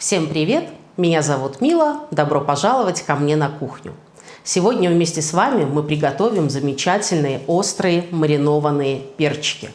Всем привет! Меня зовут Мила. Добро пожаловать ко мне на кухню. Сегодня вместе с вами мы приготовим замечательные острые маринованные перчики.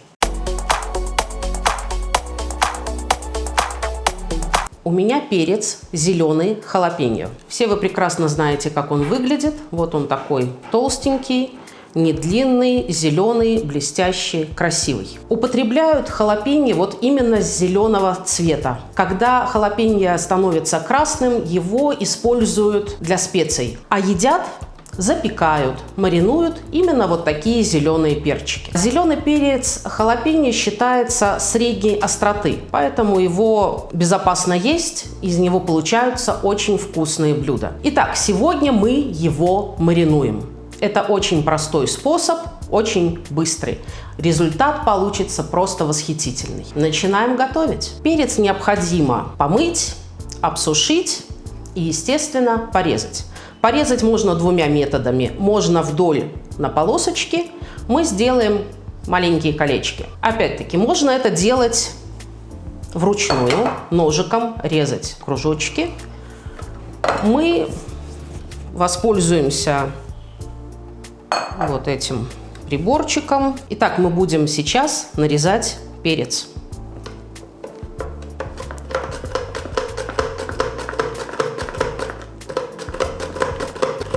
У меня перец зеленый халапеньо. Все вы прекрасно знаете, как он выглядит. Вот он такой толстенький, не длинный, зеленый, блестящий, красивый. Употребляют халапеньо вот именно с зеленого цвета. Когда халапеньо становится красным, его используют для специй, а едят, запекают, маринуют именно вот такие зеленые перчики. Зеленый перец халапеньо считается средней остроты, поэтому его безопасно есть, из него получаются очень вкусные блюда. Итак, сегодня мы его маринуем. Это очень простой способ, очень быстрый. Результат получится просто восхитительный. Начинаем готовить. Перец необходимо помыть, обсушить и, естественно, порезать. Порезать можно двумя методами. Можно вдоль на полосочки. Мы сделаем маленькие колечки. Опять-таки, можно это делать вручную, ножиком резать кружочки. Мы воспользуемся вот этим приборчиком. Итак, мы будем сейчас нарезать перец.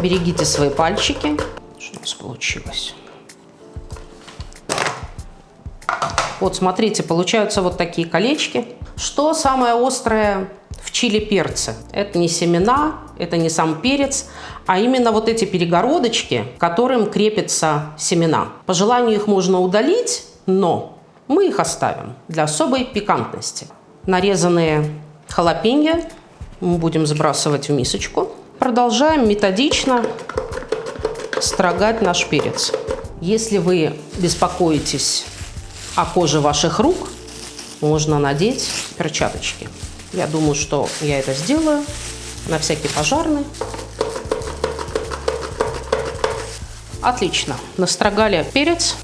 Берегите свои пальчики. Что у нас получилось? Вот, смотрите, получаются вот такие колечки. Что самое острое в чили перце? Это не семена, это не сам перец, а именно вот эти перегородочки, к которым крепятся семена. По желанию их можно удалить, но мы их оставим для особой пикантности. Нарезанные халапеньо мы будем сбрасывать в мисочку. Продолжаем методично строгать наш перец. Если вы беспокоитесь о коже ваших рук, можно надеть перчаточки. Я думаю, что я это сделаю на всякий пожарный. Отлично. Настрогали перец.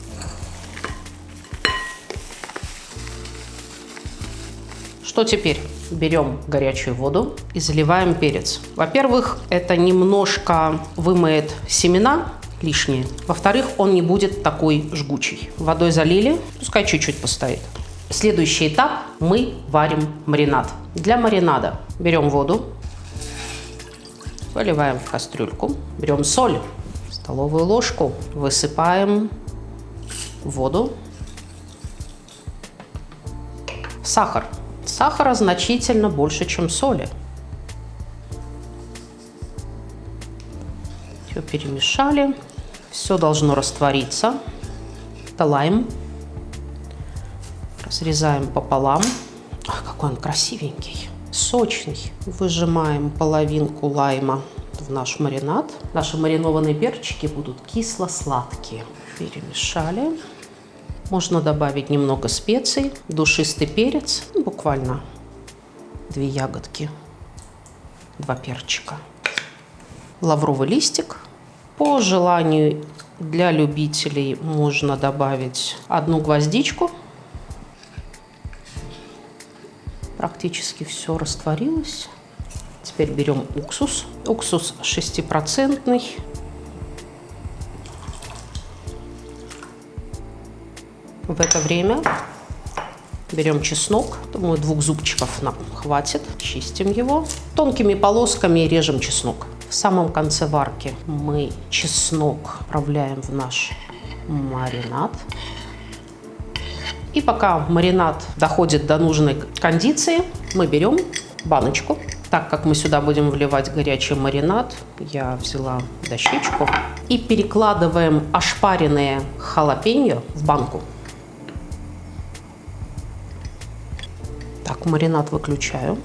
Что теперь? Берем горячую воду и заливаем перец. Во-первых, это немножко вымоет семена лишние. Во-вторых, он не будет такой жгучий. Водой залили, пускай чуть-чуть постоит. Следующий этап – мы варим маринад. Для маринада берем воду, выливаем в кастрюльку, берем соль, столовую ложку, высыпаем в воду, сахар. Сахара значительно больше, чем соли. Все перемешали, все должно раствориться. Это лайм. Разрезаем пополам. Ах, какой он красивенький, сочный. Выжимаем половинку лайма в наш маринад. Наши маринованные перчики будут кисло-сладкие. Перемешали. Можно добавить немного специй, душистый перец, буквально 2 ягодки, 2 перчика, лавровый листик. По желанию для любителей можно добавить 1 гвоздичку. Практически все растворилось. Теперь берем уксус. Уксус 6%. В это время берем чеснок. Думаю, 2 зубчиков нам хватит. Чистим его. Тонкими полосками режем чеснок. В самом конце варки мы чеснок отправляем в наш маринад. И пока маринад доходит до нужной кондиции, мы берем баночку. Так как мы сюда будем вливать горячий маринад, я взяла дощечку и перекладываем ошпаренные халапеньо в банку. Так, маринад выключаю.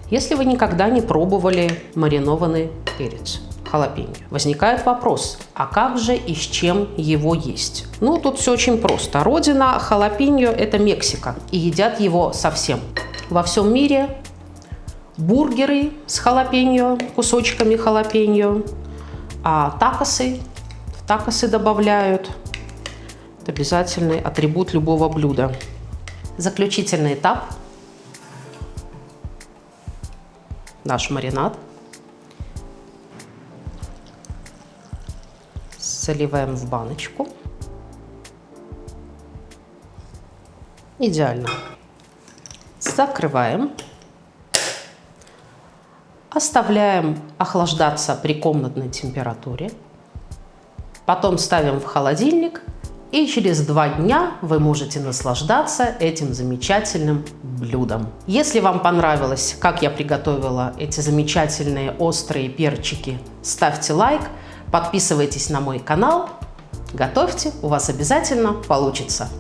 Если вы никогда не пробовали маринованный перец халапеньо, возникает вопрос, а как же и с чем его есть? Ну, тут все очень просто. Родина халапеньо – это Мексика, и едят его совсем. Во всем мире бургеры с халапеньо, кусочками халапеньо, а в такосы добавляют. Это обязательный атрибут любого блюда. Заключительный этап. наш маринад. Заливаем в баночку. Идеально. Закрываем. Оставляем охлаждаться при комнатной температуре. Потом ставим в холодильник. И через 2 дня вы можете наслаждаться этим замечательным блюдом. Если вам понравилось, как я приготовила эти замечательные острые перчики, ставьте лайк, подписывайтесь на мой канал, готовьте, у вас обязательно получится.